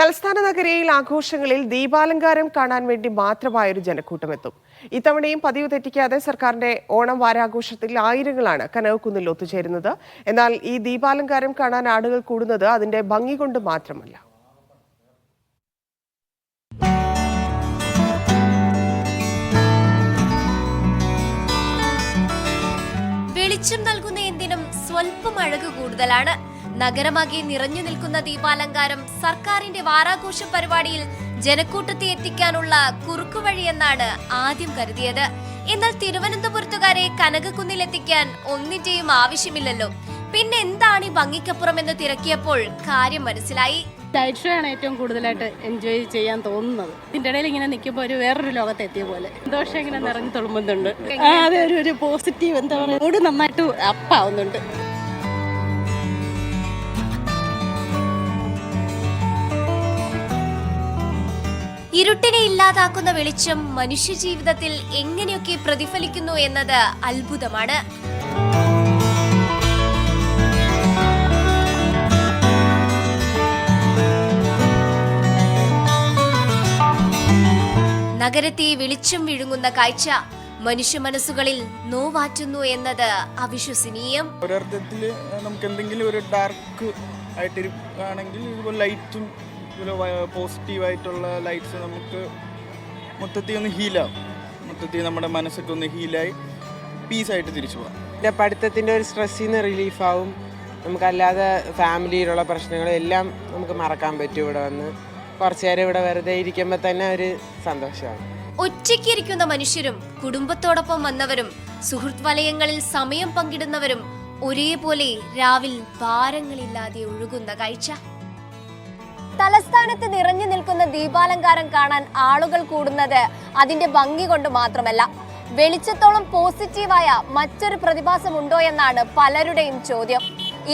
തലസ്ഥാന നഗരിയിൽ ആഘോഷങ്ങളിൽ ദീപാലങ്കാരം കാണാൻ വേണ്ടി മാത്രമായൊരു ജനക്കൂട്ടമെത്തും. ഇത്തവണയും പതിവ് തെറ്റിക്കാതെ സർക്കാരിന്റെ ഓണം വാരാഘോഷത്തിൽ ആയിരങ്ങളാണ് കനകക്കുന്നിൽ ഒത്തുചേരുന്നത്. എന്നാൽ ഈ ദീപാലങ്കാരം കാണാൻ ആളുകൾ കൂടുന്നത് അതിന്റെ ഭംഗി കൊണ്ട് മാത്രമല്ല. വെളിച്ചം നൽകുന്ന എന്തിനും സ്വല്പം അഴക് കൂടുതലാണ്. നഗരമാകെ നിറഞ്ഞു നിൽക്കുന്ന ദീപാലങ്കാരം സർക്കാരിന്റെ വാരാഘോഷ പരിപാടിയിൽ ജനക്കൂട്ടത്തെ എത്തിക്കാനുള്ള കുറുക്കുവഴിയെന്നാണ് ആദ്യം കരുതിയത്. എന്നാൽ തിരുവനന്തപുരത്തുകാരെ കനകക്കുന്നിലെത്തിക്കാൻ ഒന്നിന്റെയും ആവശ്യമില്ലല്ലോ. പിന്നെ എന്താണ് ഈ ഭംഗിക്കപ്പുറം എന്ന് തിരക്കിയപ്പോൾ കാര്യം മനസ്സിലായി. ലൈറ്റ് ഷോ ആണ് ഏറ്റവും കൂടുതലായിട്ട് എൻജോയ് ചെയ്യാൻ തോന്നുന്നത്. ഇതിന്റെ ഇടയിൽ ഇങ്ങനെ നിൽക്കുമ്പോൾ ഒരു വേറൊരു ലോകത്ത് എത്തിയ പോലെ സന്തോഷം ഇങ്ങനെ നിറഞ്ഞു തുളുമ്പുന്നുണ്ട്. അതെ, ഒരു പോസിറ്റീവ് എന്താ പറയുക, മൂഡ് നന്നായിട്ട് അപ്പാവുന്നുണ്ട്. ഇരുട്ടിനെ ഇല്ലാതാക്കുന്ന വെളിച്ചം മനുഷ്യജീവിതത്തിൽ എങ്ങനെയൊക്കെ പ്രതിഫലിക്കുന്നു എന്നത് അത്ഭുതമാണ്. നഗരത്തെ വെളിച്ചം വിഴുങ്ങുന്ന കാഴ്ച മനുഷ്യ മനസ്സുകളിൽ നോവാറ്റുന്നു എന്നത് അവിശ്വസനീയം. ഒരർത്ഥത്തിൽ നമുക്ക് എന്തെങ്കിലും ഒരു ഡാർക്ക് ആയിട്ടിരിക്കുകയാണെങ്കിൽ ഇതുപോലെ ലൈറ്റും പോസിറ്റീവായിട്ടുള്ള ലൈറ്റ്സ് നമുക്ക് മൊത്തത്തിൽ ഒന്ന് ഹീലാവും. മൊത്തത്തിൽ നമ്മുടെ മനസ്സൊക്കെ ഒന്ന് ഹീലായി പീസായിട്ട് തിരിച്ചു പോകാം. എൻ്റെ പഠിത്തത്തിൻ്റെ ഒരു സ്ട്രെസ്സിൽ നിന്ന് റിലീഫാവും. നമുക്കല്ലാതെ ഫാമിലിയിലുള്ള പ്രശ്നങ്ങളെല്ലാം നമുക്ക് മറക്കാൻ പറ്റും. ഇവിടെ വന്ന് കുറച്ചു നേരം ഇവിടെ വെറുതെ ഇരിക്കുമ്പോൾ തന്നെ ഒരു സന്തോഷമാണ്. ഒറ്റയ്ക്കിരിക്കുന്ന മനുഷ്യരും കുടുംബത്തോടൊപ്പം വന്നവരും സുഹൃത്ത് വലയങ്ങളിൽ സമയം പങ്കിടുന്നവരും ഒരേപോലെ രാവിൽ ഭാരങ്ങളില്ലാതെ ഒഴുകുന്ന കാഴ്ച. തലസ്ഥാനത്ത് നിറഞ്ഞു നിൽക്കുന്ന ദീപാലങ്കാരം കാണാൻ ആളുകൾ കൂടുന്നത് അതിന്റെ ഭംഗി കൊണ്ട് മാത്രമല്ല, വെളിച്ചത്തോളം പോസിറ്റീവായ മറ്റൊരു പ്രതിഭാസമുണ്ടോ എന്നാണ് പലരുടെയും ചോദ്യം.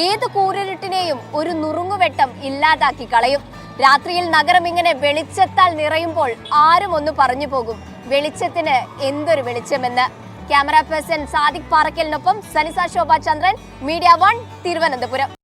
ഏത് കൂരിരുട്ടിനെയും ഒരു നുറുങ്ങുവെട്ടം ഇല്ലാതാക്കി കളയും. രാത്രിയിൽ നഗരം ഇങ്ങനെ വെളിച്ചത്താൽ നിറയുമ്പോൾ ആരും ഒന്ന് പറഞ്ഞു പോകും, വെളിച്ചത്തിന് എന്തൊരു വെളിച്ചമെന്ന്. ക്യാമറ പേഴ്സൺ സാദിഖ് പാറക്കലിനൊപ്പം സനിസ ശോഭ ചന്ദ്രൻ, മീഡിയ 1, തിരുവനന്തപുരം.